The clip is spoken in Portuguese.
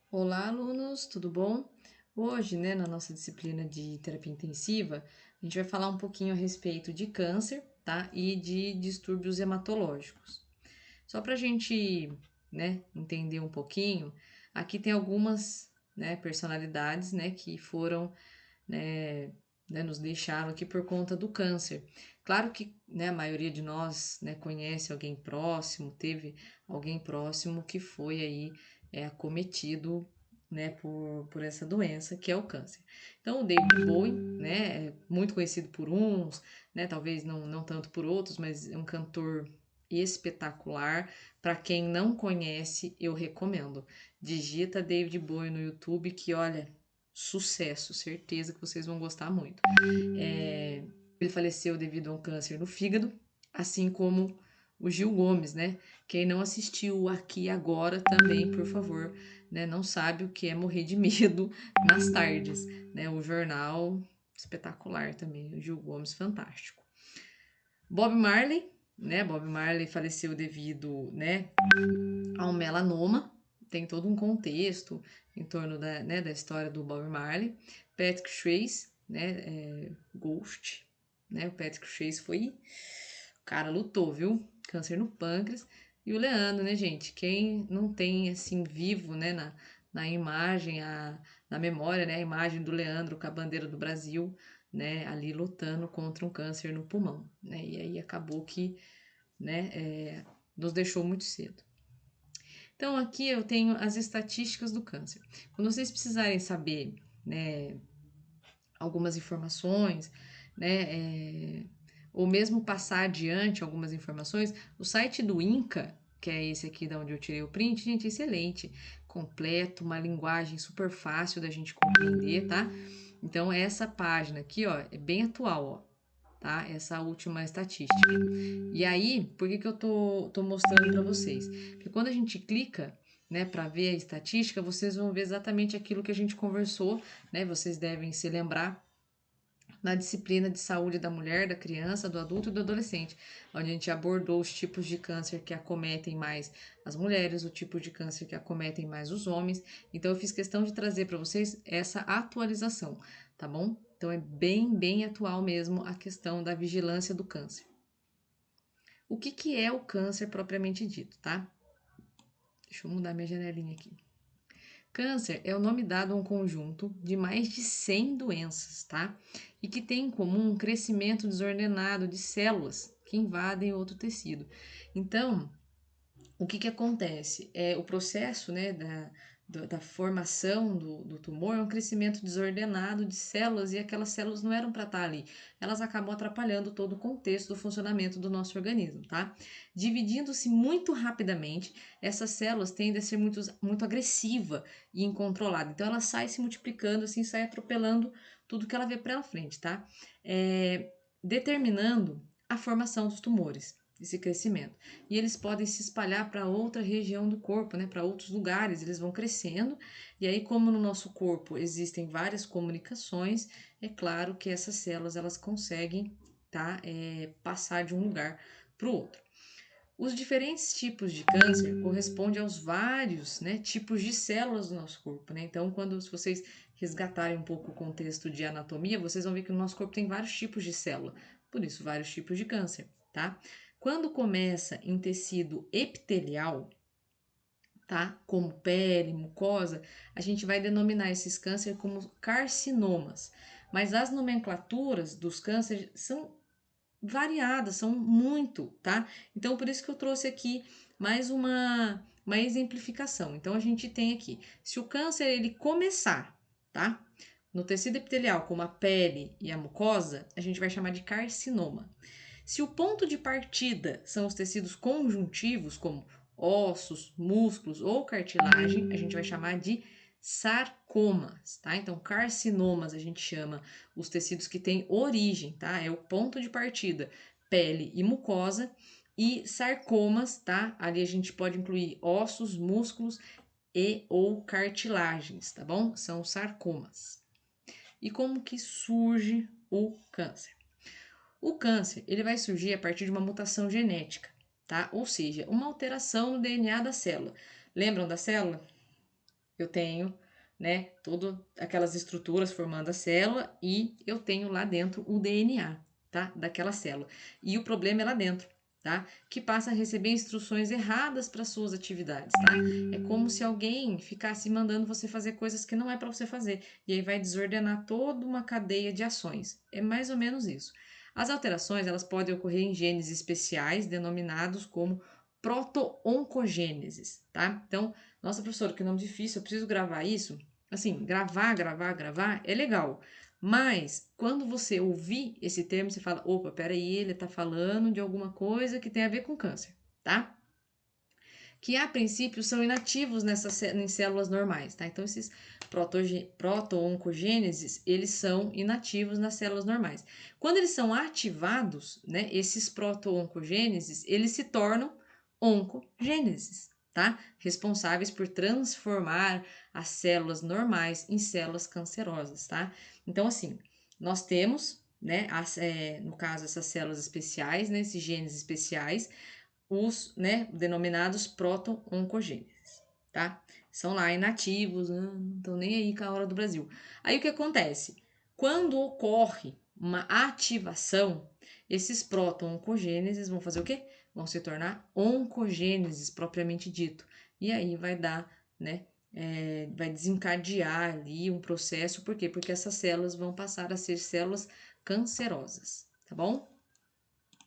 Olá, alunos, tudo bom? Hoje, na nossa disciplina de terapia intensiva, a gente vai falar um pouquinho a respeito de câncer, tá? E de distúrbios hematológicos. Só para a gente, entender um pouquinho, aqui tem algumas, personalidades, que foram, né, nos deixaram aqui por conta do câncer. Claro que, a maioria de nós, conhece alguém próximo, teve alguém próximo que foi aí acometido, por essa doença que é o câncer. Então, o David Bowie, é muito conhecido por uns, talvez não tanto por outros, mas é um cantor espetacular. Para quem não conhece, eu recomendo. Digita David Bowie no YouTube que, olha, sucesso, certeza que vocês vão gostar muito. Ele faleceu devido a um câncer no fígado, assim como o Gil Gomes, né? Quem não assistiu Aqui e Agora também, por favor, não sabe o que é morrer de medo nas tardes, né? O jornal espetacular também, o Gil Gomes fantástico. Bob Marley, Bob Marley faleceu devido, a um melanoma. Tem todo um contexto em torno da história do Bob Marley. Patrick Swayze, Ghost, o Patrick Swayze foi... O cara lutou, viu? Câncer no pâncreas. E o Leandro, né, gente? Quem não tem, assim, vivo, na imagem, na memória, a imagem do Leandro com a bandeira do Brasil, ali lutando contra um câncer no pulmão, E aí acabou que, nos deixou muito cedo. Então, aqui eu tenho as estatísticas do câncer. Quando vocês precisarem saber, algumas informações, ou mesmo passar adiante algumas informações, o site do INCA, que é esse aqui da onde eu tirei o print, gente, é excelente, completo, uma linguagem super fácil da gente compreender, tá? Então, essa página aqui, ó, é bem atual, ó, tá? Essa última estatística. E aí, por que eu tô mostrando para vocês? Porque quando a gente clica, para ver a estatística, vocês vão ver exatamente aquilo que a gente conversou, Vocês devem se lembrar na disciplina de saúde da mulher, da criança, do adulto e do adolescente, onde a gente abordou os tipos de câncer que acometem mais as mulheres, o tipo de câncer que acometem mais os homens. Então, eu fiz questão de trazer para vocês essa atualização, tá bom? Então, é bem atual mesmo a questão da vigilância do câncer. O que é o câncer propriamente dito, tá? Deixa eu mudar minha janelinha aqui. Câncer é o nome dado a um conjunto de mais de 100 doenças, tá? E que tem em comum um crescimento desordenado de células que invadem outro tecido. Então, o que acontece? O processo, da formação do tumor é um crescimento desordenado de células e aquelas células não eram para estar ali. Elas acabam atrapalhando todo o contexto do funcionamento do nosso organismo, tá? Dividindo-se muito rapidamente, essas células tendem a ser muito agressiva e incontrolada. Então, ela sai se multiplicando, assim, sai atropelando tudo que ela vê pela frente, tá? Determinando a formação dos tumores, esse crescimento. E eles podem se espalhar para outra região do corpo, para outros lugares, eles vão crescendo. E aí, como no nosso corpo existem várias comunicações, é claro que essas células elas conseguem passar de um lugar para o outro. Os diferentes tipos de câncer correspondem aos vários tipos de células do nosso corpo. Então, se vocês resgatarem um pouco o contexto de anatomia, vocês vão ver que no nosso corpo tem vários tipos de célula, por isso, vários tipos de câncer, tá? Quando começa em tecido epitelial, tá? Como pele, mucosa, a gente vai denominar esses cânceres como carcinomas. Mas as nomenclaturas dos cânceres são variadas, são muito, tá? Então, por isso que eu trouxe aqui mais uma exemplificação. Então, a gente tem aqui, se o câncer ele começar, tá? No tecido epitelial, como a pele e a mucosa, a gente vai chamar de carcinoma. Se o ponto de partida são os tecidos conjuntivos, como ossos, músculos ou cartilagem, a gente vai chamar de sarcomas, tá? Então, carcinomas a gente chama os tecidos que têm origem, tá? É o ponto de partida, pele e mucosa, e sarcomas, tá? Ali a gente pode incluir ossos, músculos e ou cartilagens, tá bom? São sarcomas. E como que surge o câncer? O câncer, ele vai surgir a partir de uma mutação genética, tá? Ou seja, uma alteração no DNA da célula. Lembram da célula? eu tenho, né, todas aquelas estruturas formando a célula e eu tenho lá dentro o DNA, tá? Daquela célula. E o problema é lá dentro, tá? Que passa a receber instruções erradas para suas atividades, tá? É como se alguém ficasse mandando você fazer coisas que não é para você fazer e aí vai desordenar toda uma cadeia de ações. É mais ou menos isso. As alterações, elas podem ocorrer em genes especiais denominados como proto-oncogêneses, tá? Então, nossa, professora, que nome difícil, eu preciso gravar isso. Assim, gravar é legal. Mas, quando você ouvir esse termo, você fala: opa, peraí, ele tá falando de alguma coisa que tem a ver com câncer, tá? Que a princípio são inativos em células normais, tá? Então, esses proto-oncogêneses, eles são inativos nas células normais. Quando eles são ativados, né, esses proto-oncogêneses, eles se tornam oncogêneses, tá? Responsáveis por transformar as células normais em células cancerosas, tá? Então, assim, nós temos, né, no caso, essas células especiais, né, esses genes especiais, os, né, denominados proto-oncogêneses, tá? São lá inativos, não estão nem aí com a hora do Brasil. Aí o que acontece? Quando ocorre uma ativação, esses proto-oncogêneses vão fazer o quê? Vão se tornar oncogêneses propriamente dito. E aí vai dar, né, vai desencadear ali um processo, por quê? Porque essas células vão passar a ser células cancerosas, tá bom?